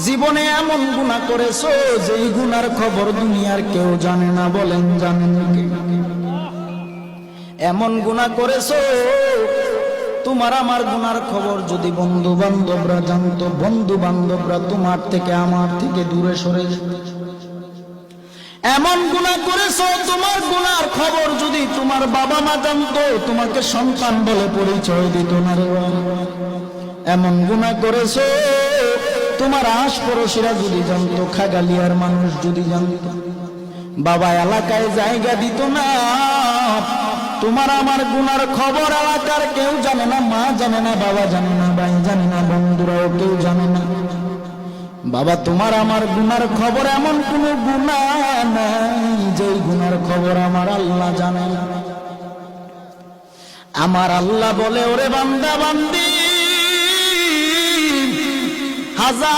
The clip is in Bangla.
জীবনে এমন গুনাহ করেছো যেই গুনার খবর দুনিয়ার কেউ জানে না, বলেন জানেন কি? এমন গুনাহ করেছো তোমার আমার গুনার খবর যদি বন্ধু বান্ধবরা জানতো, বন্ধু বান্ধবরা তোমার থেকে আমার থেকে দূরে সরে যেত। এমন গুনাহ করেছো তোমার গুনার খবর যদি তোমার বাবা মা জানতো, তোমাকে সন্তান বলে পরিচয় দিত না রে। এমন গুনাহ করেছো তোমার আশপাশিরা যদি জানতো, খাগালিয়ার মানুষ যদি জানতো, বাবা এলাকায় জায়গা দিত না। তোমার আমার গুনার খবর এলাকার কেউ জানে না, মা জানে না, বাবা জানে না, ভাই জানে না, বন্ধুরাও কেউ জানে না। বাবা তোমার আমার গুনার খবর এমন কোন গুনাহ নাই যেই গুনার খবর আমার আল্লাহ জানে না। আমার আল্লাহ বলে, ওরে বান্দা বান্দি, হাজার